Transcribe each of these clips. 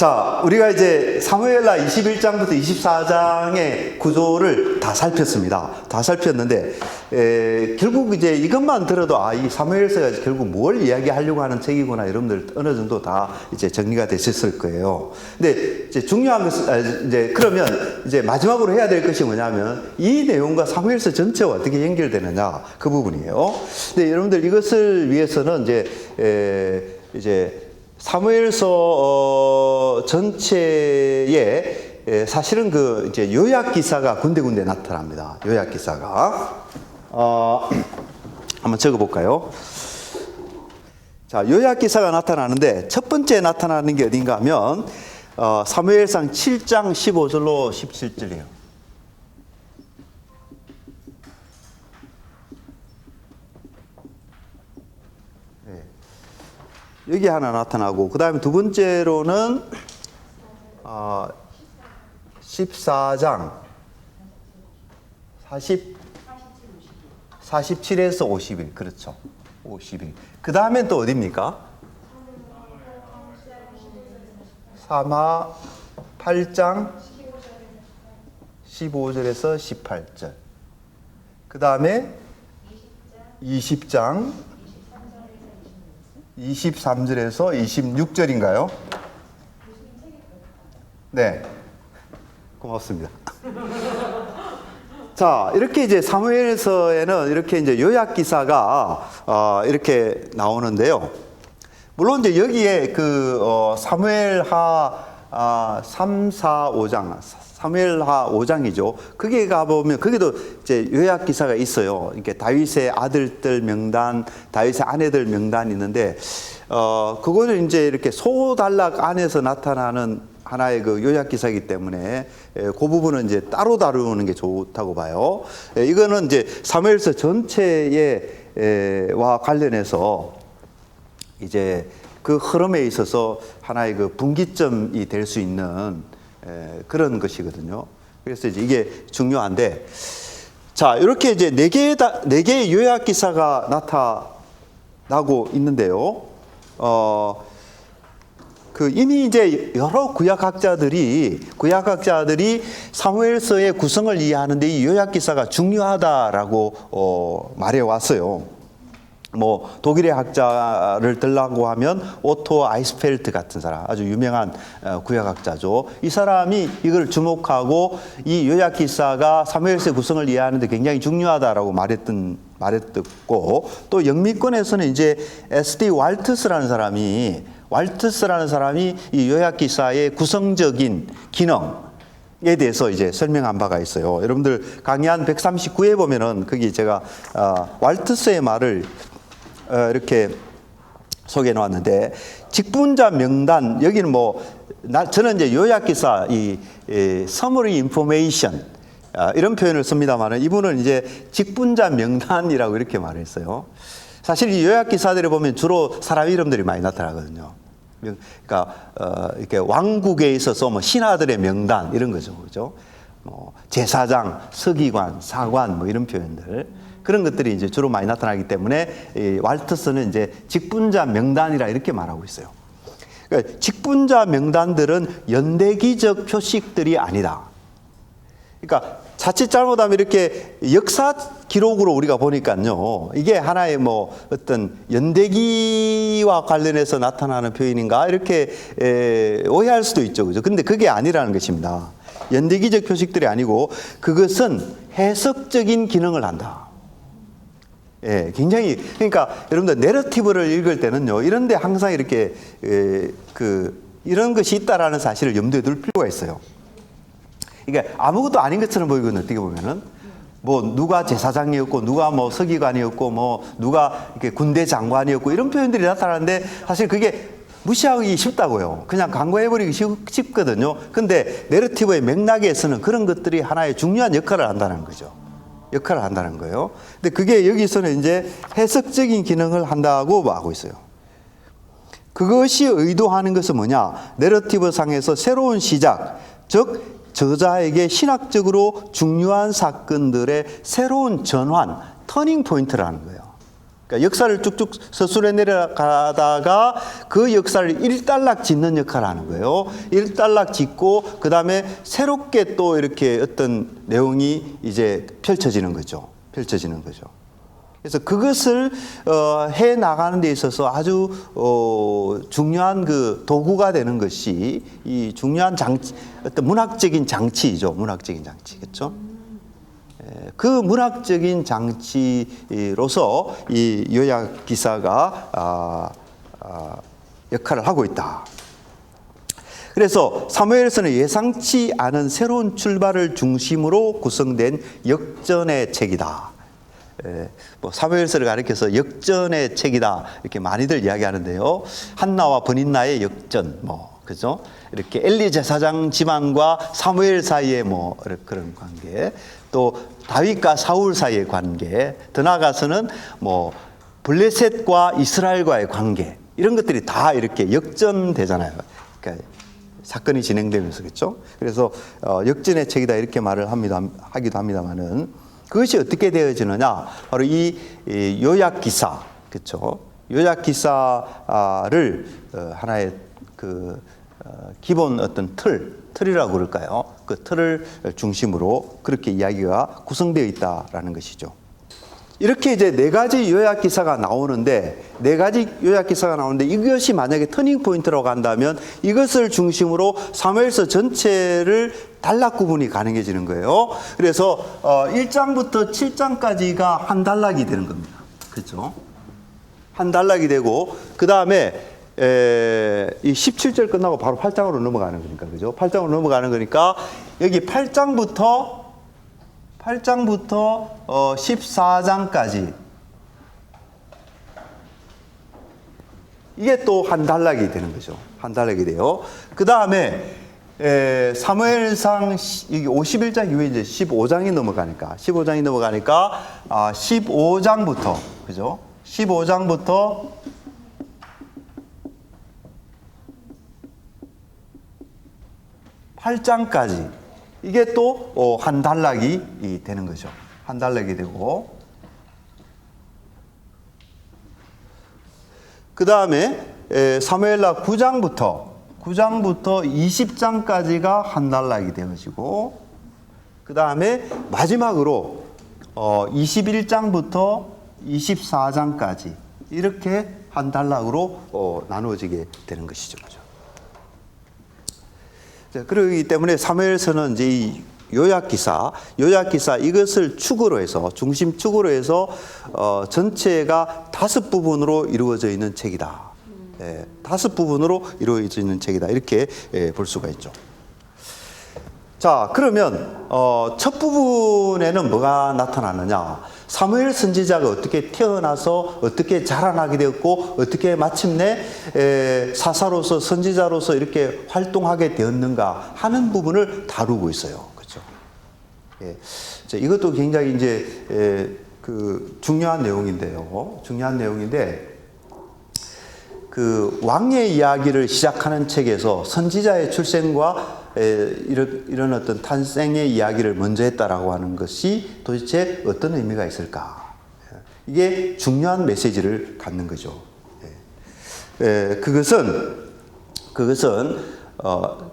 자, 우리가 이제 사무엘하 21장부터 24장의 구조를 다 살폈습니다. 다 살폈는데, 결국 이제 이것만 들어도, 이 사무엘서가 결국 뭘 이야기하려고 하는 책이구나, 여러분들 어느 정도 다 이제 정리가 되셨을 거예요. 근데 이제 중요한 것은, 이제 그러면 이제 마지막으로 해야 될 것이 뭐냐면, 이 내용과 사무엘서 전체와 어떻게 연결되느냐, 그 부분이에요. 근데 여러분들 이것을 위해서는 이제 사무엘서 전체에 사실은 그 이제 요약 기사가 군데군데 나타납니다. 요약 기사가 한번 적어볼까요? 자, 요약 기사가 나타나는데 첫 번째 나타나는 게 어딘가 하면 사무엘상 7장 15절로 17절이에요. 여기 하나 나타나고, 그 다음에 두 번째로는 14장 47에서 50일, 그렇죠. 50일. 그 다음엔 또 어디입니까? 사마 8장 15절에서 18절. 그 다음에 20장 23절에서 26절인가요? 네. 고맙습니다. 자, 이렇게 이제 사무엘서에는 이렇게 이제 요약 기사가 이렇게 나오는데요. 물론 이제 여기에 사무엘하 3, 4, 5장, 사무엘하 5장이죠. 거기에 가보면 거기도 이제 요약 기사가 있어요. 이렇게 다윗의 아들들 명단, 다윗의 아내들 명단이 있는데, 그거는 이제 이렇게 소단락 안에서 나타나는 하나의 그 요약 기사이기 때문에 그 부분은 이제 따로 다루는 게 좋다고 봐요. 이거는 이제 사무엘서 전체와 관련해서 이제 그 흐름에 있어서 하나의 그 분기점이 될 수 있는 그런 것이거든요. 그래서 이제 이게 중요한데, 자, 이렇게 이제 네 개의 요약 기사가 나타나고 있는데요. 이미 이제 여러 구약학자들이 사무엘서의 구성을 이해하는데 이 요약 기사가 중요하다라고 말해 왔어요. 뭐 독일의 학자를 들라고 하면 오토 아이스펠트 같은 사람, 아주 유명한 구약학자죠. 이 사람이 이걸 주목하고 이 요약 기사가 사무엘서의 구성을 이해하는데 굉장히 중요하다라고 말했고, 또 영미권에서는 이제 S.D. 왈트스라는 사람이 이 요약 기사의 구성적인 기능에 대해서 이제 설명한 바가 있어요. 여러분들 강의한 139에 보면은 거기 제가 왈트스의 말을 이렇게 소개해 놓았는데, 직분자 명단, 여기는 저는 이제 요약 기사, summary information, 이런 표현을 씁니다만은 이분은 이제 직분자 명단이라고 이렇게 말했어요. 사실 이 요약 기사들을 보면 주로 사람 이름들이 많이 나타나거든요. 그러니까 이렇게 왕국에 있어서 신하들의 명단 이런 거죠, 그죠? 제사장, 서기관, 사관 이런 표현들, 그런 것들이 이제 주로 많이 나타나기 때문에 왈트스는 이제 직분자 명단이라 이렇게 말하고 있어요. 그러니까 직분자 명단들은 연대기적 표식들이 아니다. 그러니까 자칫 잘못하면 이렇게 역사 기록으로 우리가 보니까요, 이게 하나의 어떤 연대기와 관련해서 나타나는 표현인가 이렇게 오해할 수도 있죠, 그죠? 근데 그게 아니라는 것입니다. 연대기적 표식들이 아니고 그것은 해석적인 기능을 한다. 굉장히, 그러니까 여러분들 내러티브를 읽을 때는요, 이런데 항상 이렇게 이런 것이 있다라는 사실을 염두에 둘 필요가 있어요. 이게 아무것도 아닌 것처럼 보이거든요, 어떻게 보면은. 누가 제사장이었고, 누가 서기관이었고, 누가 이렇게 군대 장관이었고, 이런 표현들이 나타나는데 사실 그게 무시하기 쉽다고요. 그냥 간과해버리기 쉽거든요. 근데 내러티브의 맥락에서는 그런 것들이 하나의 중요한 역할을 한다는 거죠. 역할을 한다는 거예요. 근데 그게 여기서는 이제 해석적인 기능을 한다고 하고 있어요. 그것이 의도하는 것은 뭐냐? 내러티브 상에서 새로운 시작, 즉 저자에게 신학적으로 중요한 사건들의 새로운 전환, 터닝 포인트라는 거예요. 그러니까 역사를 쭉쭉 서술해 내려가다가 그 역사를 일단락 짓는 역할을 하는 거예요. 일단락 짓고 그 다음에 새롭게 또 이렇게 어떤 내용이 이제 펼쳐지는 거죠. 펼쳐지는 거죠. 그래서 그것을 해 나가는 데 있어서 아주 중요한 그 도구가 되는 것이 이 중요한 장치, 어떤 문학적인 장치이죠. 문학적인 장치, 그렇죠? 그 문학적인 장치로서 이 요약 기사가 역할을 하고 있다. 그래서 사무엘서는 예상치 않은 새로운 출발을 중심으로 구성된 역전의 책이다. 뭐 사무엘서를 가리켜서 역전의 책이다 이렇게 많이들 이야기하는데요. 한나와 버닌나의 역전, 뭐 그죠? 이렇게 엘리 제사장 집안과 사무엘 사이의 뭐 그런 관계, 또 다윗과 사울 사이의 관계, 더 나아가서는 뭐 블레셋과 이스라엘과의 관계, 이런 것들이 다 이렇게 역전되잖아요. 그러니까 사건이 진행되면서, 그렇죠? 그래서 역전의 책이다 이렇게 말을 하기도 합니다만은, 그것이 어떻게 되어지느냐? 바로 이 요약 기사, 그렇죠? 요약 기사를 하나의 그 기본 어떤 틀이라고 그럴까요? 그 틀을 중심으로 그렇게 이야기가 구성되어 있다라는 것이죠. 이렇게 이제 네 가지 요약 기사가 나오는데, 이것이 만약에 터닝 포인트라고 한다면 이것을 중심으로 사무엘서 전체를 단락 구분이 가능해지는 거예요. 그래서 1장부터 7장까지가 한 단락이 되는 겁니다. 그렇죠? 한 단락이 되고, 그 다음에 이 17절 끝나고 바로 8장으로 넘어가는 거니까, 그죠? 8장으로 넘어가는 거니까 여기 8장부터 14장까지 이게 또 한 단락이 되는 거죠. 한 단락이 돼요. 그 다음에 사무엘상 51장 이후에 이제 15장이 넘어가니까 15장부터, 그죠? 15장부터 8장까지 이게 또 한 단락이 되는 거죠. 한 단락이 되고, 그 다음에 사무엘하 9장부터 20장까지가 한 단락이 되어지고, 그 다음에 마지막으로 21장부터 24장까지 이렇게 한 단락으로 나누어지게 되는 것이죠. 그렇기 때문에 사무엘서는 이제 이 요약기사 이것을 축으로 해서, 중심축으로 해서 전체가 5부분으로 이루어져 있는 책이다. 5부분으로 이루어져 있는 책이다. 이렇게 볼 수가 있죠. 자, 그러면 첫 부분에는 뭐가 나타나느냐? 사무엘 선지자가 어떻게 태어나서 어떻게 자라나게 되었고, 어떻게 마침내 사사로서, 선지자로서 이렇게 활동하게 되었는가 하는 부분을 다루고 있어요. 그렇죠? 예. 이것도 굉장히 이제 그 중요한 내용인데요. 그 왕의 이야기를 시작하는 책에서 선지자의 출생과 이런 어떤 탄생의 이야기를 먼저 했다라고 하는 것이 도대체 어떤 의미가 있을까? 이게 중요한 메시지를 갖는 거죠. 그것은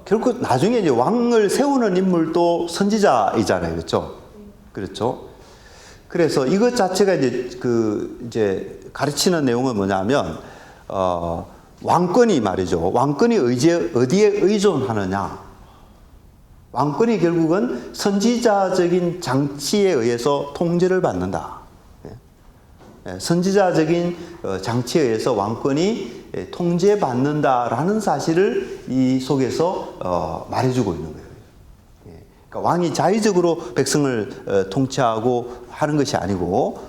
결국 나중에 이제 왕을 세우는 인물도 선지자이잖아요, 그렇죠? 그래서 이것 자체가 이제 가르치는 내용은 뭐냐면 왕권이 말이죠. 왕권이 어디에 의존하느냐? 왕권이 결국은 선지자적인 장치에 의해서 통제를 받는다. 선지자적인 장치에 의해서 왕권이 통제받는다라는 사실을 이 속에서 말해주고 있는 거예요. 그러니까 왕이 자의적으로 백성을 통치하고 하는 것이 아니고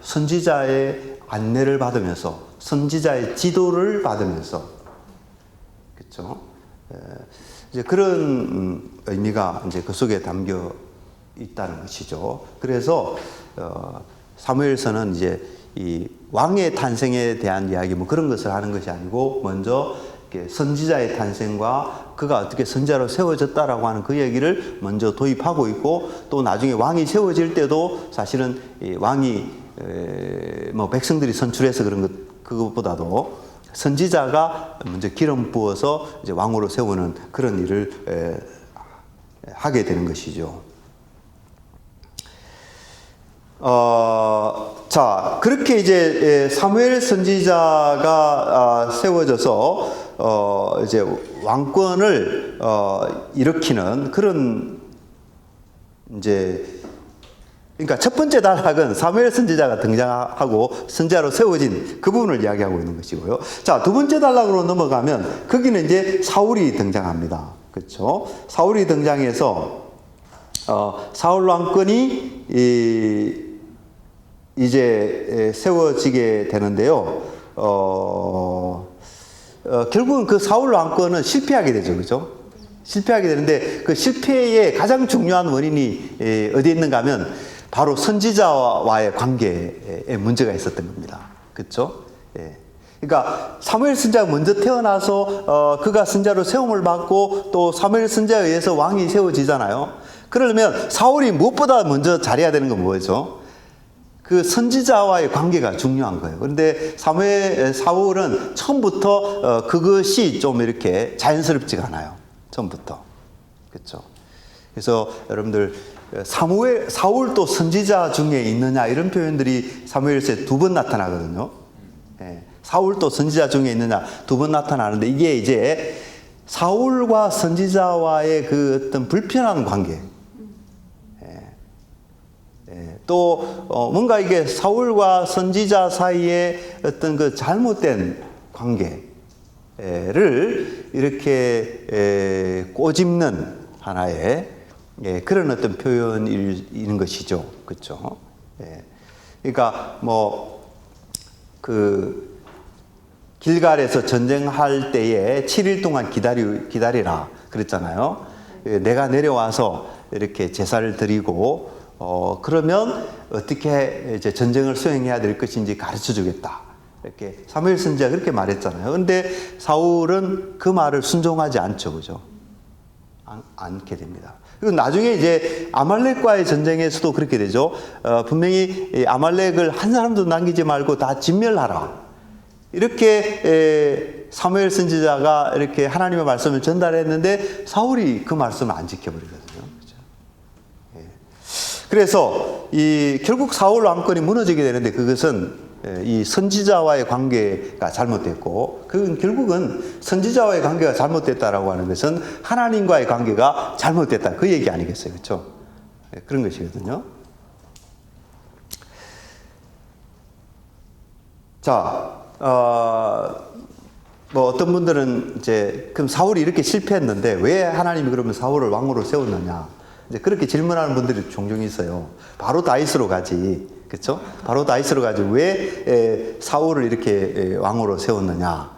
선지자의 안내를 받으면서, 선지자의 지도를 받으면서, 그렇죠? 이제 그런 의미가 이제 그 속에 담겨 있다는 것이죠. 그래서 사무엘서는 이제 이 왕의 탄생에 대한 이야기 뭐 그런 것을 하는 것이 아니고, 먼저 이렇게 선지자의 탄생과 그가 어떻게 선지자로 세워졌다라고 하는 그 얘기를 먼저 도입하고 있고, 또 나중에 왕이 세워질 때도 사실은 이 왕이 뭐 백성들이 선출해서 그런 그것보다도 선지자가 먼저 기름 부어서 이제 왕으로 세우는 그런 일을 하게 되는 것이죠. 자, 그렇게 이제 사무엘 선지자가 세워져서 이제 왕권을 일으키는 그런 이제 그러니까 첫 번째 단락은 사무엘 선지자가 등장하고 선지자로 세워진 그 부분을 이야기하고 있는 것이고요. 자, 두 번째 단락으로 넘어가면 거기는 이제 사울이 등장합니다. 그렇죠? 사울이 등장해서 사울 왕권이 이제 세워지게 되는데요. 결국은 그 사울 왕권은 실패하게 되죠, 그렇죠? 실패하게 되는데 그 실패의 가장 중요한 원인이 어디에 있는가 하면 바로 선지자와의 관계에 문제가 있었던 겁니다. 그렇죠? 예. 그러니까 사무엘 선지자가 먼저 태어나서 그가 선지자로 세움을 받고 또 사무엘 선지자에 의해서 왕이 세워지잖아요. 그러려면 사울이 무엇보다 먼저 잘해야 되는 건 뭐죠? 그 선지자와의 관계가 중요한 거예요. 그런데 사울은 처음부터 그것이 좀 이렇게 자연스럽지가 않아요. 처음부터. 그렇죠? 그래서 여러분들 사울도 선지자 중에 있느냐 이런 표현들이 사무엘서에 두 번 나타나거든요. 예, 사울도 선지자 중에 있느냐 두 번 나타나는데 이게 이제 사울과 선지자와의 그 어떤 불편한 관계, 또 뭔가 이게 사울과 선지자 사이에 어떤 그 잘못된 관계를 이렇게 꼬집는 하나의 그런 어떤 표현인 것이죠. 그렇죠? 그러니까 뭐 그 길갈에서 전쟁할 때에 7일 동안 기다리라 그랬잖아요. 내가 내려와서 이렇게 제사를 드리고 그러면 어떻게 이제 전쟁을 수행해야 될 것인지 가르쳐 주겠다. 이렇게 사무엘 선지자가 그렇게 말했잖아요. 그런데 사울은 그 말을 순종하지 않죠. 그죠? 않게 됩니다. 그리고 나중에 이제 아말렉과의 전쟁에서도 그렇게 되죠. 분명히 아말렉을 한 사람도 남기지 말고 다 진멸하라. 이렇게 사무엘 선지자가 이렇게 하나님의 말씀을 전달했는데 사울이 그 말씀을 안 지켜버리거든요. 그렇죠? 그래서 결국 사울 왕권이 무너지게 되는데 그것은 이 선지자와의 관계가 잘못됐고 그건 결국은 선지자와의 관계가 잘못됐다라고 하는 것은 하나님과의 관계가 잘못됐다 그 얘기 아니겠어요, 그렇죠? 그런 것이거든요. 자, 뭐 어떤 분들은 이제 그럼 사울이 이렇게 실패했는데 왜 하나님이 그러면 사울을 왕으로 세웠느냐? 이제 그렇게 질문하는 분들이 종종 있어요. 바로 다윗으로 가지. 그렇죠? 바로 다윗으로 가지 왜 사울을 이렇게 왕으로 세웠느냐?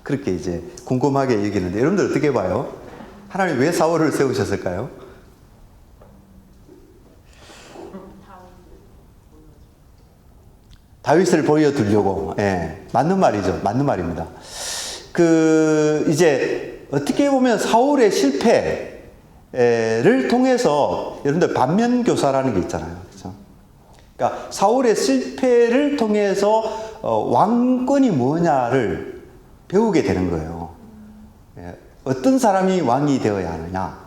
그렇게 이제 궁금하게 여기는데 여러분들 어떻게 봐요? 하나님 왜 사울을 세우셨을까요? 다윗을 보여주려고. 맞는 말이죠. 맞는 말입니다. 이제 어떻게 보면 사울의 실패를 통해서 여러분들 반면교사라는 게 있잖아요. 그렇죠? 그러니까 사울의 실패를 통해서 왕권이 뭐냐를 배우게 되는 거예요. 어떤 사람이 왕이 되어야 하느냐,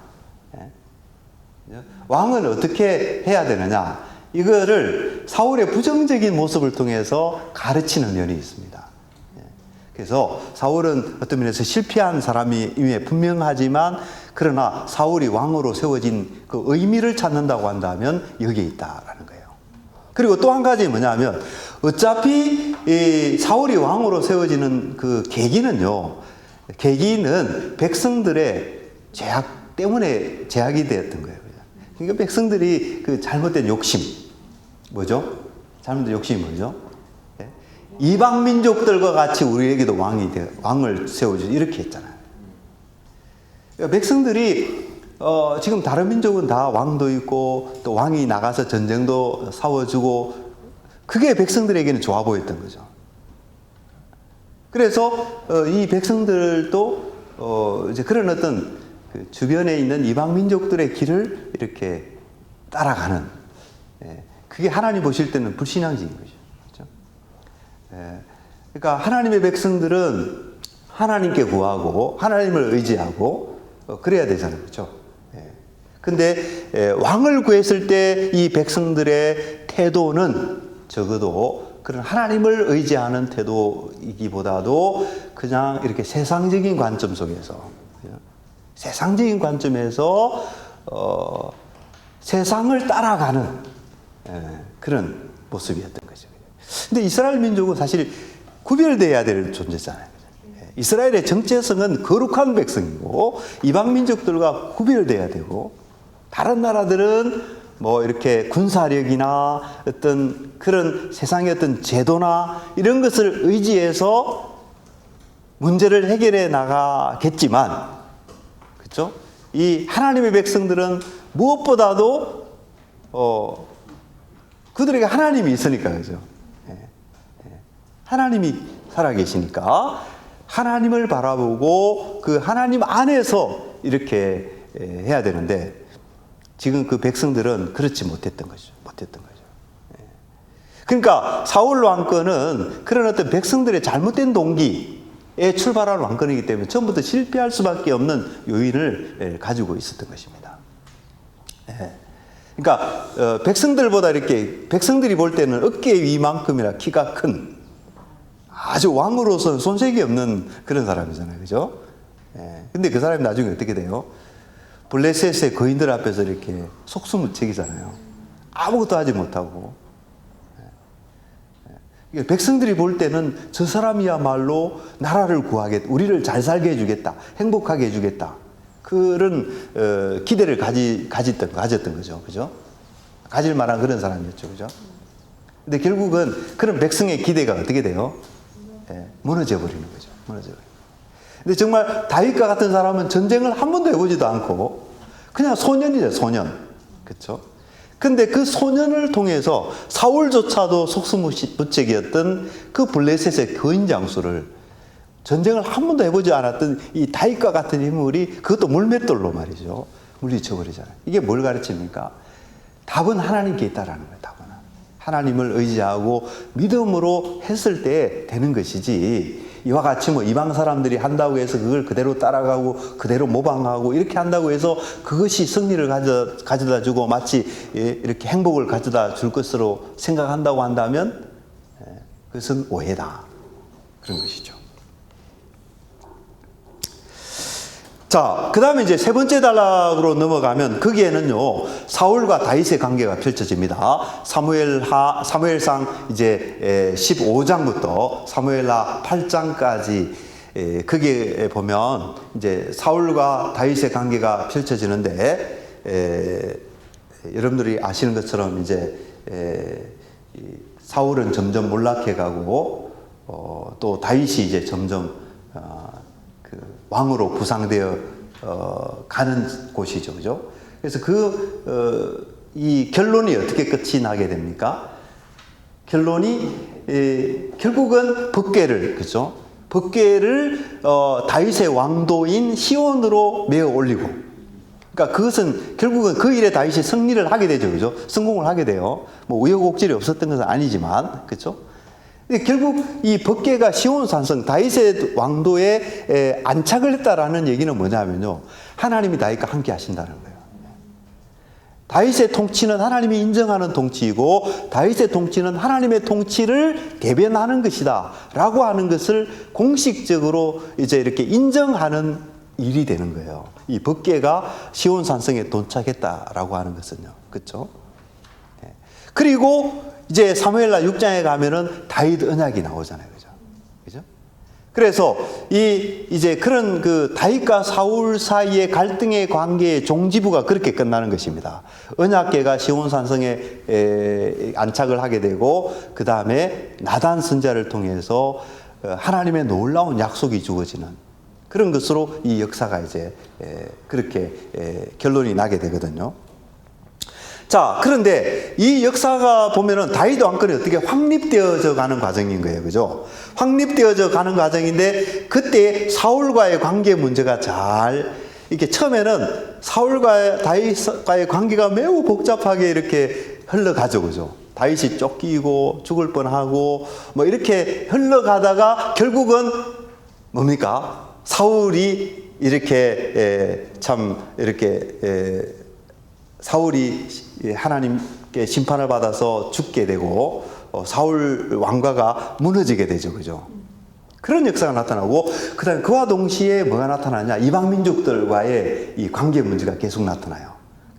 왕은 어떻게 해야 되느냐, 이거를 사울의 부정적인 모습을 통해서 가르치는 면이 있습니다. 그래서 사울은 어떤 면에서 실패한 사람임에 분명하지만 그러나 사울이 왕으로 세워진 그 의미를 찾는다고 한다면 여기에 있다라는 거예요. 그리고 또 한 가지 뭐냐면 어차피 이 사울이 왕으로 세워지는 그 계기는 백성들의 죄악 때문에 제약이 되었던 거예요. 그러니까 백성들이 그 잘못된 욕심, 뭐죠? 잘못된 욕심이 뭐죠? 이방 민족들과 같이 우리에게도 왕을 세워주지 이렇게 했잖아요. 그러니까 백성들이 지금 다른 민족은 다 왕도 있고 또 왕이 나가서 전쟁도 싸워주고 그게 백성들에게는 좋아 보였던 거죠. 그래서 이 백성들도 이제 그런 어떤 그 주변에 있는 이방 민족들의 길을 이렇게 따라가는 그게 하나님 보실 때는 불신앙적인 거죠. 그렇죠? 그러니까 하나님의 백성들은 하나님께 구하고 하나님을 의지하고 그래야 되잖아요. 그렇죠? 근데 왕을 구했을 때 이 백성들의 태도는 적어도 그런 하나님을 의지하는 태도이기보다도 그냥 이렇게 세상적인 관점 속에서, 세상적인 관점에서 세상을 따라가는 그런 모습이었던 거죠. 근데 이스라엘 민족은 사실 구별돼야 될 존재잖아요. 이스라엘의 정체성은 거룩한 백성이고 이방 민족들과 구별돼야 되고, 다른 나라들은 뭐 이렇게 군사력이나 어떤 그런 세상의 어떤 제도나 이런 것을 의지해서 문제를 해결해 나가겠지만, 그렇죠? 이 하나님의 백성들은 무엇보다도 그들에게 하나님이 있으니까, 그죠? 하나님이 살아계시니까 하나님을 바라보고 그 하나님 안에서 이렇게 해야 되는데, 지금 그 백성들은 그렇지 못했던 거죠. 그러니까 사울 왕권은 그런 어떤 백성들의 잘못된 동기에 출발한 왕권이기 때문에 처음부터 실패할 수밖에 없는 요인을 가지고 있었던 것입니다. 그러니까 백성들보다 이렇게 백성들이 볼 때는 어깨 위만큼이나 키가 큰 아주 왕으로서는 손색이 없는 그런 사람이잖아요. 그죠? 근데 그 사람이 나중에 어떻게 돼요? 블레셋의 거인들 앞에서 이렇게 속수무책이잖아요. 아무것도 하지 못하고. 백성들이 볼 때는 저 사람이야말로 나라를 구하겠다, 우리를 잘 살게 해주겠다, 행복하게 해주겠다, 그런 기대를 가졌던 거죠. 그죠? 가질 만한 그런 사람이었죠. 그죠? 근데 결국은 그런 백성의 기대가 어떻게 돼요? 무너져 버리는 거죠. 근데 정말 다윗과 같은 사람은 전쟁을 한 번도 해보지도 않고 그냥 소년이죠, 소년. 그렇죠? 근데 그 소년을 통해서 사울조차도 속수무책이었던 그 블레셋의 거인 장수를, 전쟁을 한 번도 해보지 않았던 이 다윗과 같은 인물이 그것도 물맷돌로 말이죠, 물리쳐 버리잖아요. 이게 뭘 가르칩니까? 답은 하나님께 있다라는 거예요. 답은 하나님을 의지하고 믿음으로 했을 때 되는 것이지, 이와 같이 뭐 이방 사람들이 한다고 해서 그걸 그대로 따라가고 그대로 모방하고 이렇게 한다고 해서 그것이 승리를 가져다 주고 마치 이렇게 행복을 가져다 줄 것으로 생각한다고 한다면 그것은 오해다, 그런 것이죠. 자, 그 다음에 이제 세 번째 단락으로 넘어가면 거기에는요, 사울과 다윗의 관계가 펼쳐집니다. 사무엘상 이제 15장부터 사무엘하 8장까지 거기에 보면 이제 사울과 다윗의 관계가 펼쳐지는데, 여러분들이 아시는 것처럼 이제 사울은 점점 몰락해 가고 또 다윗이 이제 점점 왕으로 부상되어 가는 곳이죠, 그죠? 그래서 이 결론이 어떻게 끝이 나게 됩니까? 결론이 결국은 법궤를, 그죠? 법궤를 다윗의 왕도인 시온으로 메어 올리고, 그러니까 그것은 결국은 그 일에 다윗이 승리를 하게 되죠, 그죠? 성공을 하게 돼요. 뭐 우여곡절이 없었던 것은 아니지만, 그죠? 결국 이 법궤가 시온 산성 다윗의 왕도에 안착을 했다라는 얘기는 뭐냐면요, 하나님이 다윗과 함께 하신다는 거예요. 다윗의 통치는 하나님이 인정하는 통치이고 다윗의 통치는 하나님의 통치를 대변하는 것이다 라고 하는 것을 공식적으로 이제 이렇게 인정하는 일이 되는 거예요. 이 법궤가 시온 산성에 도착했다라고 하는 것은요, 그렇죠? 그리고 이제 사무엘하 6장에 가면은 다윗 언약이 나오잖아요. 그죠? 그래서 이제 그런 그 다윗과 사울 사이의 갈등의 관계의 종지부가 그렇게 끝나는 것입니다. 언약궤가 시온 산성에 안착을 하게 되고, 그 다음에 나단 선지자를 통해서 하나님의 놀라운 약속이 주어지는 그런 것으로 이 역사가 이제 그렇게 결론이 나게 되거든요. 자, 그런데 이 역사가 보면은 다윗 왕권이 어떻게 확립되어져 가는 과정인 거예요. 그죠? 확립되어져 가는 과정인데, 그때 사울과의 관계 문제가 잘, 이렇게 처음에는 사울과 다윗과의 관계가 매우 복잡하게 이렇게 흘러가죠. 그죠? 다윗이 쫓기고 죽을 뻔하고 뭐 이렇게 흘러가다가 결국은 뭡니까? 사울이 이렇게 참 이렇게 사울이 하나님께 심판을 받아서 죽게 되고 사울 왕가가 무너지게 되죠. 그죠? 그런 역사가 나타나고 그다음에 그와 동시에 뭐가 나타나냐? 이방 민족들과의 이 관계 문제가 계속 나타나요.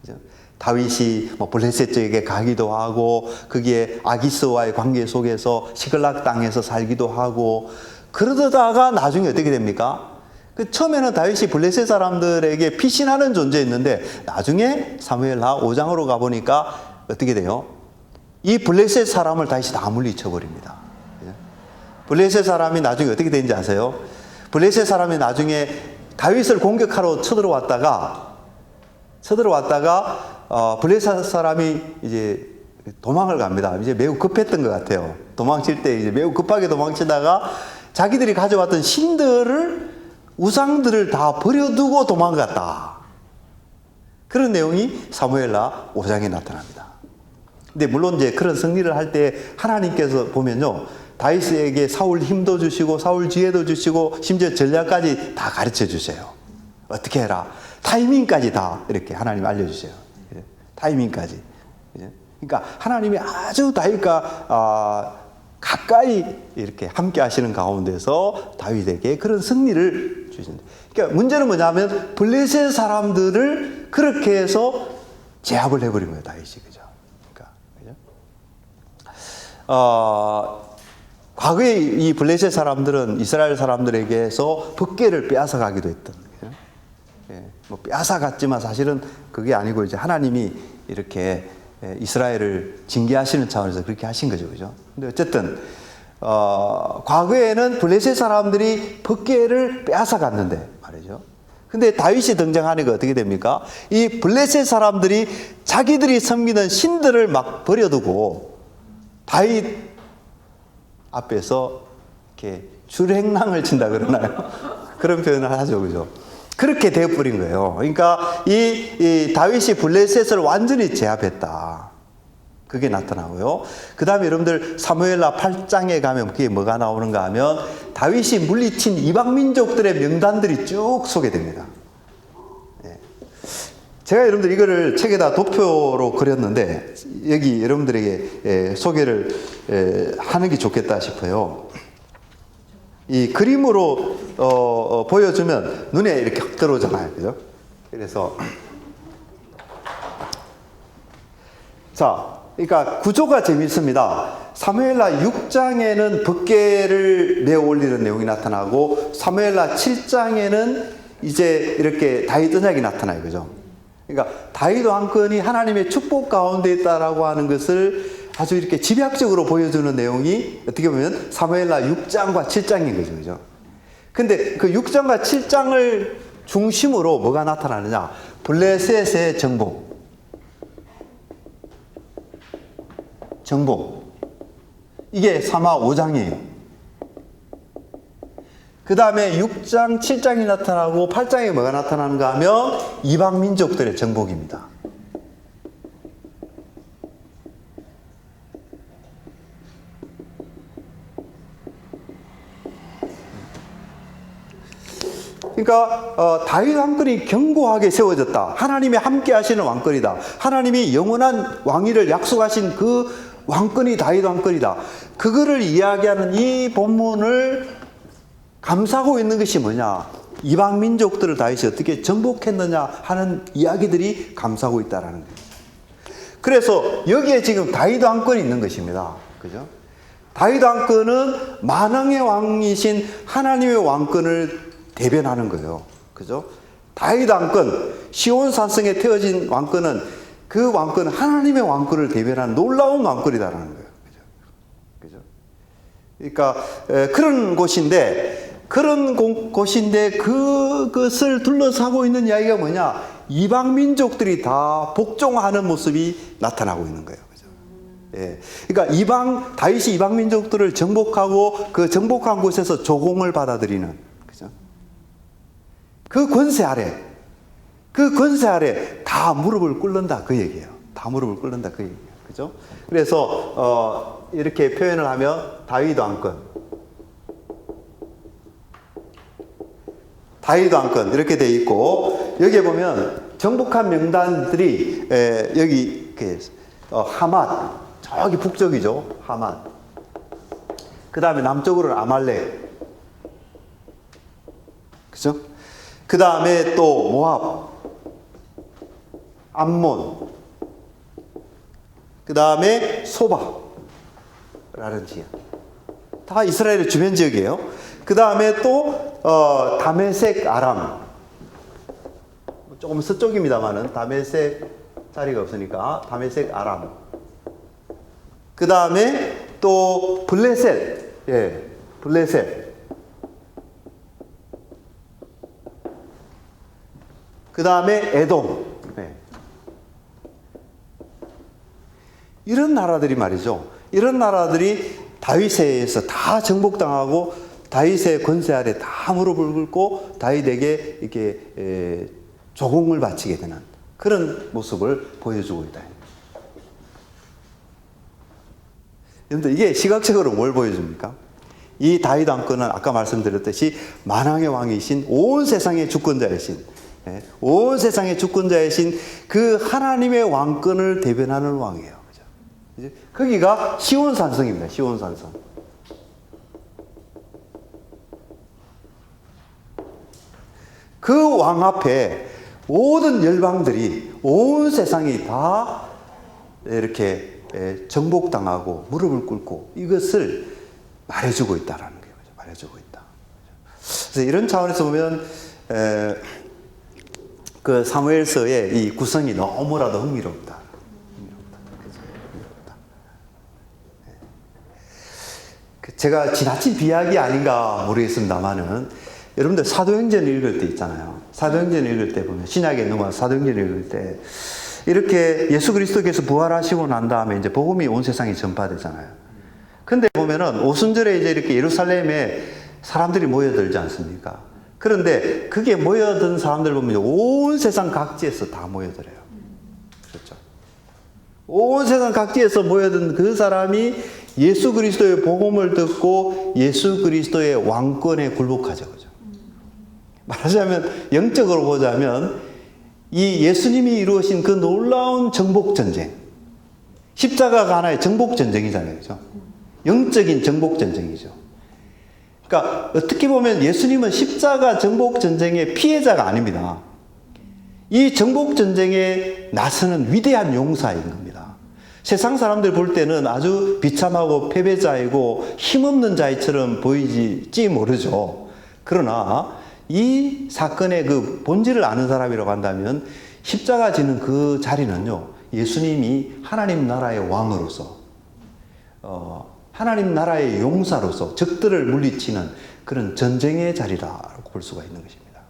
그죠? 다윗이 뭐 블레셋 쪽에 가기도 하고 거기에 아기스와의 관계 속에서 시글락 땅에서 살기도 하고 그러다가 나중에 어떻게 됩니까? 처음에는 다윗이 블레셋 사람들에게 피신하는 존재였는데 나중에 사무엘하 5장으로 가보니까 어떻게 돼요? 이 블레셋 사람을 다윗이 다 물리쳐버립니다. 블레셋 사람이 나중에 어떻게 되는지 아세요? 블레셋 사람이 나중에 다윗을 공격하러 쳐들어왔다가 블레셋 사람이 이제 도망을 갑니다. 이제 매우 급했던 것 같아요. 도망칠 때 이제 매우 급하게 도망치다가 자기들이 가져왔던 우상들을 다 버려두고 도망갔다. 그런 내용이 사무엘하 5장에 나타납니다. 근데 물론 이제 그런 승리를 할 때 하나님께서 보면요. 다윗에게 사울 힘도 주시고 사울 지혜도 주시고 심지어 전략까지 다 가르쳐 주세요. 어떻게 해라. 타이밍까지 다 이렇게 하나님 알려주세요. 타이밍까지. 그러니까 하나님이 아주 다윗과 가까이 이렇게 함께 하시는 가운데서 다윗에게 그런 승리를 주신다. 그러니까 문제는 뭐냐면 블레셋 사람들을 그렇게 해서 제압을 해버린 거예요, 다윗이. 그죠? 그러니까, 그죠? 과거에 이 블레셋 사람들은 이스라엘 사람들에게서 법궤를 빼앗아 가기도 했던 거예요. 예, 뭐 빼앗아 갔지만 사실은 그게 아니고 이제 하나님이 이렇게 이스라엘을 징계하시는 차원에서 그렇게 하신 거죠. 그죠? 근데 어쨌든, 과거에는 블레셋 사람들이 법궤를 빼앗아 갔는데 말이죠. 근데 다윗이 등장하니까 어떻게 됩니까? 이 블레셋 사람들이 자기들이 섬기는 신들을 막 버려두고 다윗 앞에서 이렇게 줄행랑을 친다 그러나요? 그런 표현을 하죠. 그죠? 그렇게 되어버린 거예요. 그러니까 이 다윗이 블레셋을 완전히 제압했다. 그게 나타나고요. 그 다음에 여러분들 사무엘하 8장에 가면 그게 뭐가 나오는가 하면 다윗이 물리친 이방 민족들의 명단들이 쭉 소개됩니다. 제가 여러분들 이거를 책에다 도표로 그렸는데 여기 여러분들에게 소개를 하는 게 좋겠다 싶어요. 이 그림으로 보여주면 눈에 이렇게 확 들어오잖아요. 그죠? 그래서 자, 그러니까 구조가 재밌습니다. 사무엘하 6장에는 법궤를 메어 올리는 내용이 나타나고 사무엘하 7장에는 이제 이렇게 다윗 언약이 나타나요. 그죠? 그러니까 다윗 왕권이 하나님의 축복 가운데 있다라고 하는 것을 아주 이렇게 집약적으로 보여주는 내용이 어떻게 보면 사무엘하 6장과 7장인 거죠. 그죠? 근데 그 6장과 7장을 중심으로 뭐가 나타나느냐? 블레셋의 정복. 이게 사마 5장이에요. 그 다음에 6장, 7장이 나타나고 8장에 뭐가 나타나는가 하면 이방 민족들의 정복입니다. 그러니까 다윗 왕권이 견고하게 세워졌다. 하나님이 함께 하시는 왕권이다. 하나님이 영원한 왕위를 약속하신 그 왕권이 다윗 왕권이다. 그거를 이야기하는 이 본문을 감싸고 있는 것이 뭐냐? 이방 민족들을 다윗이 어떻게 정복했느냐 하는 이야기들이 감싸고 있다라는 거예요. 그래서 여기에 지금 다윗 왕권이 있는 것입니다. 그죠? 다윗 왕권은 만왕의 왕이신 하나님의 왕권을 대변하는 거예요. 그죠? 다윗 왕권, 시온 산성에 태어진 왕권은 그 왕권은 하나님의 왕권을 대변하는 놀라운 왕권이다라는 거예요. 그죠? 그러니까 그런 곳인데 그것을 둘러싸고 있는 이야기가 뭐냐? 이방 민족들이 다 복종하는 모습이 나타나고 있는 거예요. 그죠? 예. 그러니까 다윗이 이방 민족들을 정복하고 그 정복한 곳에서 조공을 받아들이는, 그죠? 그 권세 아래 다 무릎을 꿇는다 그 얘기예요. 다 무릎을 꿇는다 그 얘기예요. 그죠? 그래서 이렇게 표현을 하면 다윗 왕권, 다윗 왕권 이렇게 돼 있고, 여기에 보면 정복한 명단들이 여기 하맛, 저기 북쪽이죠. 하맛. 그 다음에 남쪽으로는 아말렉, 그죠? 그 다음에 또 모압, 암몬, 그 다음에 소바라는 지역, 다 이스라엘의 주변 지역이에요. 그 다음에 또 다메섹 아람, 조금 서쪽입니다만은 다메섹 자리가 없으니까 다메섹 아람. 그 다음에 또 블레셋, 블레셋. 그 다음에 에돔. 이런 나라들이 말이죠. 이런 나라들이 다윗에 의해서 다 정복당하고 다윗의 권세 아래 다 무릎을 꿇고 다윗에게 이렇게 조공을 바치게 되는 그런 모습을 보여주고 있다. 그런데 이게 시각적으로 뭘 보여줍니까? 이 다윗 왕권은 아까 말씀드렸듯이 만왕의 왕이신 온 세상의 주권자이신, 온 세상의 주권자이신 그 하나님의 왕권을 대변하는 왕이에요. 그죠? 거기가 시온산성입니다. 시온산성. 그 왕 앞에 모든 열방들이, 온 세상이 다 이렇게 정복당하고 무릎을 꿇고 이것을 말해주고 있다라는 거예요. 말해주고 있다. 그래서 이런 차원에서 보면 그 사무엘서의 이 구성이 너무나도 흥미롭다. 제가 지나친 비약이 아닌가 모르겠습니다만은, 여러분들 사도행전 읽을 때 있잖아요. 사도행전 읽을 때 보면, 신약에 넘어가 사도행전 읽을 때 이렇게 예수 그리스도께서 부활하시고 난 다음에 이제 복음이 온 세상에 전파되잖아요. 근데 보면은 오순절에 이제 이렇게 예루살렘에 사람들이 모여들지 않습니까? 그런데 그게 모여든 사람들 보면 온 세상 각지에서 다 모여들어요. 그렇죠? 온 세상 각지에서 모여든 그 사람이 예수 그리스도의 복음을 듣고 예수 그리스도의 왕권에 굴복하죠. 그죠? 말하자면, 영적으로 보자면 이 예수님이 이루어진 그 놀라운 정복전쟁, 십자가가 하나의 정복전쟁이잖아요. 그죠? 영적인 정복전쟁이죠. 그러니까 어떻게 보면 예수님은 십자가 정복전쟁의 피해자가 아닙니다. 이 정복전쟁에 나서는 위대한 용사인 겁니다. 세상 사람들 볼 때는 아주 비참하고 패배자이고 힘없는 자처럼 보이지 모르죠. 그러나 이 사건의 그 본질을 아는 사람이라고 한다면, 십자가 지는 그 자리는요, 예수님이 하나님 나라의 왕으로서, 하나님 나라의 용사로서 적들을 물리치는 그런 전쟁의 자리라고 볼 수가 있는 것입니다.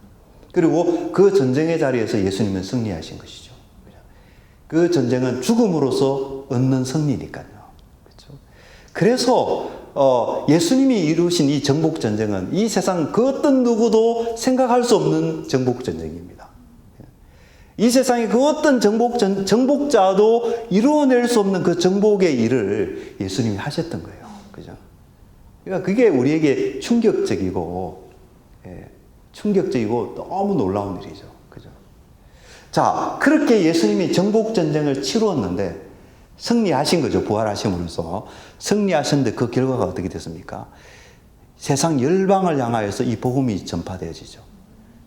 그리고 그 전쟁의 자리에서 예수님은 승리하신 것이죠. 그 전쟁은 죽음으로써 얻는 승리니까요. 그렇죠? 그래서 예수님이 이루신 이 정복전쟁은 이 세상 그 어떤 누구도 생각할 수 없는 정복전쟁입니다. 이 세상의 그 어떤 정복자도 이루어낼 수 없는 그 정복의 일을 예수님이 하셨던 거예요. 그죠? 그러니까 그게 우리에게 충격적이고 너무 놀라운 일이죠. 그죠? 자, 그렇게 예수님이 정복전쟁을 치루었는데 승리하신 거죠. 부활하심으로써 승리하셨는데 그 결과가 어떻게 됐습니까? 세상 열방을 향하여서 이 복음이 전파되어지죠.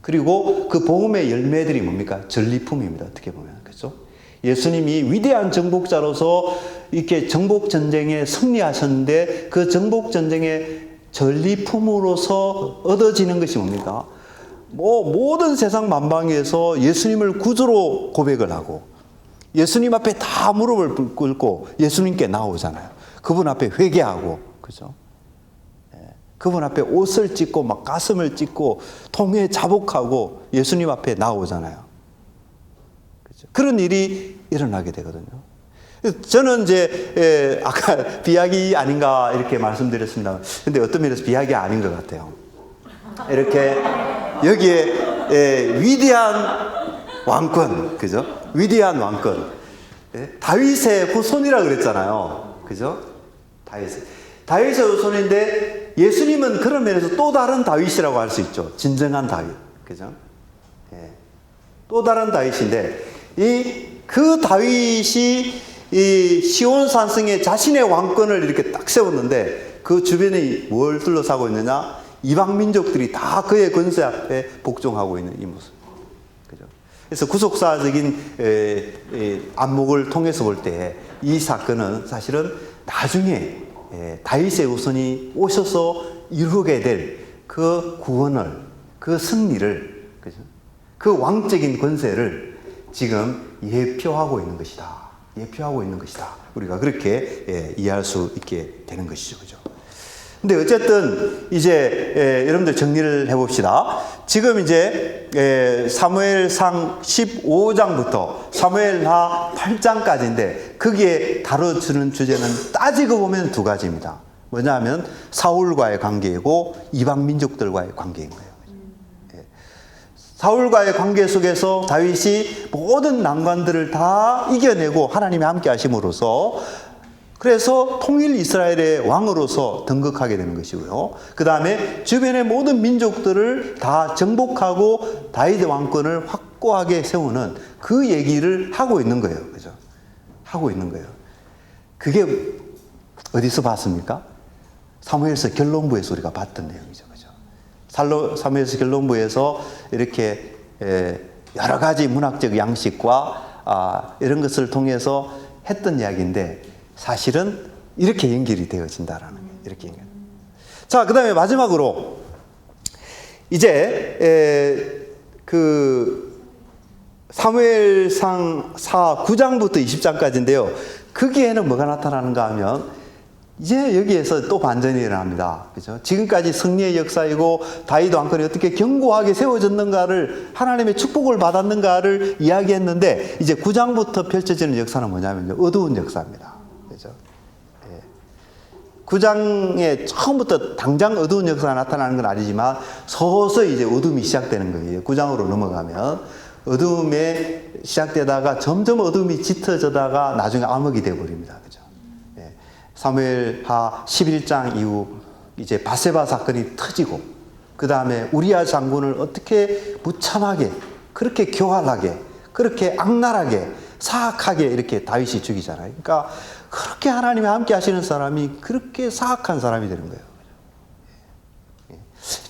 그리고 그 복음의 열매들이 뭡니까? 전리품입니다. 어떻게 보면. 그렇죠? 예수님이 위대한 정복자로서 이렇게 정복전쟁에 승리하셨는데 그 정복전쟁의 전리품으로서 얻어지는 것이 뭡니까? 모든 세상 만방에서 예수님을 구주로 고백을 하고 예수님 앞에 다 무릎을 꿇고 예수님께 나오잖아요. 그분 앞에 회개하고, 그죠? 그분 앞에 옷을 찢고 막 가슴을 찢고 통에 자복하고 예수님 앞에 나오잖아요. 그죠? 그런 일이 일어나게 되거든요. 저는 이제 아까 비약이 아닌가 이렇게 말씀드렸습니다. 근데 어떤 면에서 비약이 아닌 것 같아요. 이렇게 여기에 위대한 왕권, 그죠? 위대한 왕권. 다윗의 후손이라 그랬잖아요. 그죠? 다윗의 후손인데 예수님은 그런 면에서 또 다른 다윗이라고 할 수 있죠. 진정한 다윗. 그죠? 예. 또 다른 다윗인데 그 다윗이 이 시온 산성에 자신의 왕권을 이렇게 딱 세웠는데 그 주변에 뭘 둘러싸고 있느냐? 이방 민족들이 다 그의 권세 앞에 복종하고 있는 이 모습. 그죠? 그래서 구속사적인 안목을 통해서 볼 때 이 사건은 사실은 나중에 다윗의 후손이 오셔서 이루게 될 그 구원을, 그 승리를, 그죠? 그 왕적인 권세를 지금 예표하고 있는 것이다. 예표하고 있는 것이다. 우리가 그렇게 이해할 수 있게 되는 것이죠. 그죠? 근데 어쨌든 이제 여러분들 정리를 해봅시다. 지금 이제 사무엘상 15장부터 사무엘하 8장까지인데 거기에 다뤄주는 주제는 따지고 보면 두 가지입니다. 뭐냐면 사울과의 관계이고 이방 민족들과의 관계인 거예요. 사울과의 관계 속에서 다윗이 모든 난관들을 다 이겨내고 하나님이 함께 하심으로써 그래서 통일 이스라엘의 왕으로서 등극하게 되는 것이고요. 그 다음에 주변의 모든 민족들을 다 정복하고 다윗의 왕권을 확고하게 세우는 그 얘기를 하고 있는 거예요. 그죠? 하고 있는 거예요. 그게 어디서 봤습니까? 사무엘서 결론부에서 우리가 봤던 내용이죠. 그죠? 사무엘서 결론부에서 이렇게 여러 가지 문학적 양식과 이런 것을 통해서 했던 이야기인데 사실은 이렇게 연결이 되어진다라는 거예요. 이렇게 연결. 자, 그 다음에 마지막으로 이제 그 사무엘상 9장부터 20장까지인데요. 거기에는 뭐가 나타나는가 하면 이제 여기에서 또 반전이 일어납니다. 그죠? 지금까지 승리의 역사이고 다윗 왕권이 어떻게 견고하게 세워졌는가를 하나님의 축복을 받았는가를 이야기했는데 이제 9장부터 펼쳐지는 역사는 뭐냐면요. 어두운 역사입니다. 그죠? 9장에 처음부터 당장 어두운 역사가 나타나는 건 아니지만 서서히 이제 어둠이 시작되는 거예요. 9장으로 넘어가면 어둠에 시작되다가 점점 어둠이 짙어져다가 나중에 암흑이 되어버립니다. 그죠? 사무엘하 11장 이후 이제 바세바 사건이 터지고 그 다음에 우리야 장군을 어떻게 무참하게 그렇게 교활하게 그렇게 악랄하게 사악하게 이렇게 다윗이 죽이잖아요. 그러니까 그렇게 하나님이 함께 하시는 사람이 그렇게 사악한 사람이 되는 거예요.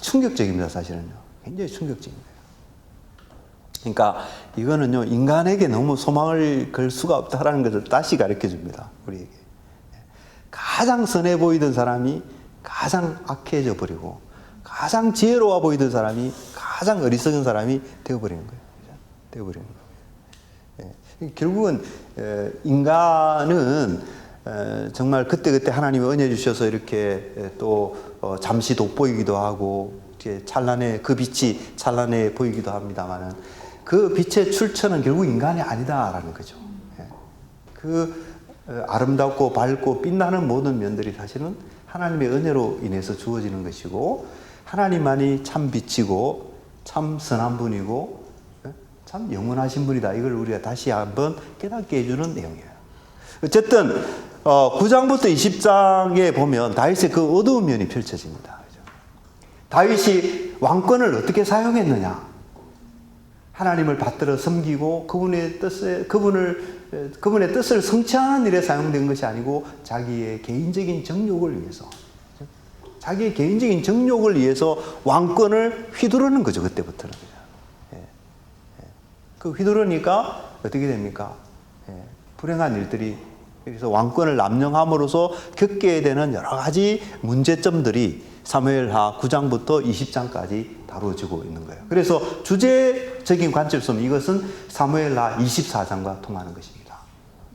충격적입니다. 사실은요. 굉장히 충격적입니다. 그러니까 이거는요 인간에게 너무 소망을 걸 수가 없다라는 것을 다시 가르쳐 줍니다. 우리에게. 가장 선해 보이던 사람이 가장 악해져 버리고 가장 지혜로워 보이던 사람이 가장 어리석은 사람이 되어버리는 거예요. 되어버리는 거예요. 결국은 인간은 정말 그때그때 하나님이 은혜 주셔서 이렇게 또 잠시 돋보이기도 하고 찬란해 그 빛이 찬란해 보이기도 합니다만은 그 빛의 출처는 결국 인간이 아니다라는 거죠. 그 아름답고 밝고 빛나는 모든 면들이 사실은 하나님의 은혜로 인해서 주어지는 것이고 하나님만이 참 빛이고 참 선한 분이고 참 영원하신 분이다. 이걸 우리가 다시 한번 깨닫게 해주는 내용이에요. 어쨌든 9장부터 20장에 보면 다윗의 그 어두운 면이 펼쳐집니다. 다윗이 왕권을 어떻게 사용했느냐? 하나님을 받들어 섬기고 그분의 뜻을 성취하는 일에 사용된 것이 아니고 자기의 개인적인 정욕을 위해서 왕권을 휘두르는 거죠. 그때부터는. 그 휘두르니까 어떻게 됩니까? 불행한 일들이 여기서 왕권을 남용함으로써 겪게 되는 여러 가지 문제점들이 사무엘하 9장부터 20장까지 다루어지고 있는 거예요. 그래서 주제적인 관점에서 이것은 사무엘하 24장과 통하는 것입니다.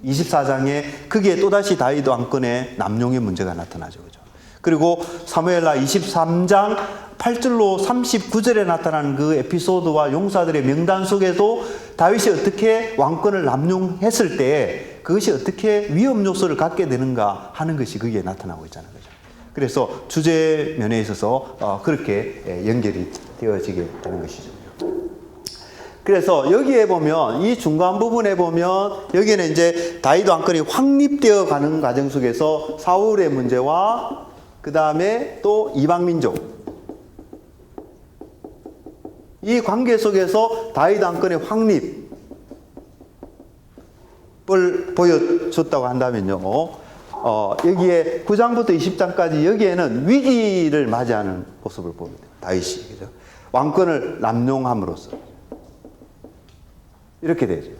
24장에 거기에 또다시 다윗 왕권의 남용의 문제가 나타나죠. 그죠? 그리고 사무엘하 23장 8절로 39절에 나타나는 그 에피소드와 용사들의 명단 속에도 다윗이 어떻게 왕권을 남용했을 때 그것이 어떻게 위험 요소를 갖게 되는가 하는 것이 거기에 나타나고 있잖아요. 그죠? 그래서 주제 면에 있어서 그렇게 연결이 되어지게 되는 것이죠. 그래서 여기에 보면 이 중간 부분에 보면 여기는 이제 다윗 왕권이 확립되어 가는 과정 속에서 사울의 문제와 그 다음에 또 이방민족 이 관계 속에서 다윗 왕권의 확립을 보여줬다고 한다면요. 여기에 9장부터 20장까지 여기에는 위기를 맞이하는 모습을 봅니다. 다윗이. 그죠? 왕권을 남용함으로써. 이렇게 되죠.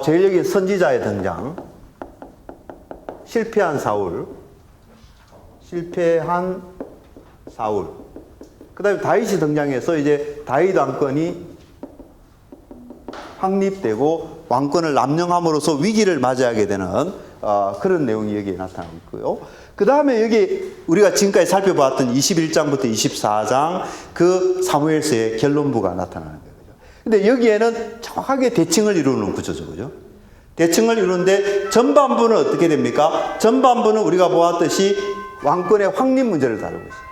제일 여기 선지자의 등장. 실패한 사울. 그 다음에 다윗이 등장해서 이제 다윗 왕권이 확립되고 왕권을 남용함으로써 위기를 맞이하게 되는 그런 내용이 여기에 나타나고 있고요. 그 다음에 여기 우리가 지금까지 살펴봤던 21장부터 24장 그 사무엘서의 결론부가 나타나는 거예요. 근데 여기에는 정확하게 대칭을 이루는 구조죠. 그죠? 대칭을 이루는데 전반부는 어떻게 됩니까? 전반부는 우리가 보았듯이 왕권의 확립 문제를 다루고 있어요.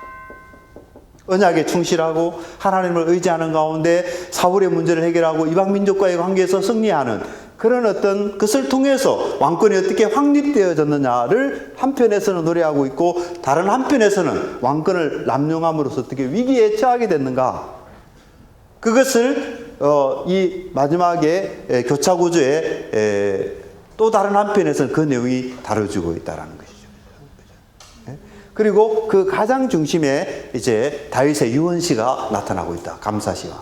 언약에 충실하고 하나님을 의지하는 가운데 사울의 문제를 해결하고 이방민족과의 관계에서 승리하는 그런 어떤 것을 통해서 왕권이 어떻게 확립되어졌느냐를 한편에서는 노래하고 있고 다른 한편에서는 왕권을 남용함으로써 어떻게 위기에 처하게 됐는가 그것을 이 마지막에 교차구조의 또 다른 한편에서는 그 내용이 다뤄지고 있다는 것이죠. 그리고 그 가장 중심에 이제 다윗의 유언시가 나타나고 있다. 감사시와.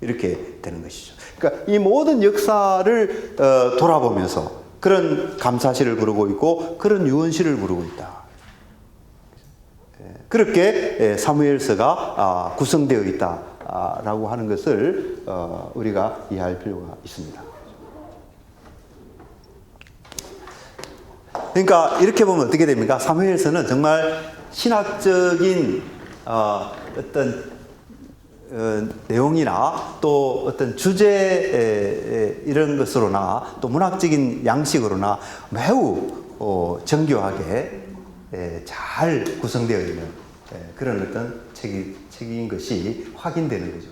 이렇게 되는 것이죠. 그러니까 이 모든 역사를 돌아보면서 그런 감사시를 부르고 있고 그런 유언시를 부르고 있다. 그렇게 사무엘서가 구성되어 있다라고 하는 것을 우리가 이해할 필요가 있습니다. 그러니까 이렇게 보면 어떻게 됩니까? 사무엘서는 정말 신학적인 어떤 내용이나 또 어떤 주제 이런 것으로나 또 문학적인 양식으로나 매우 정교하게 잘 구성되어 있는 그런 어떤 책인 것이 확인되는 거죠.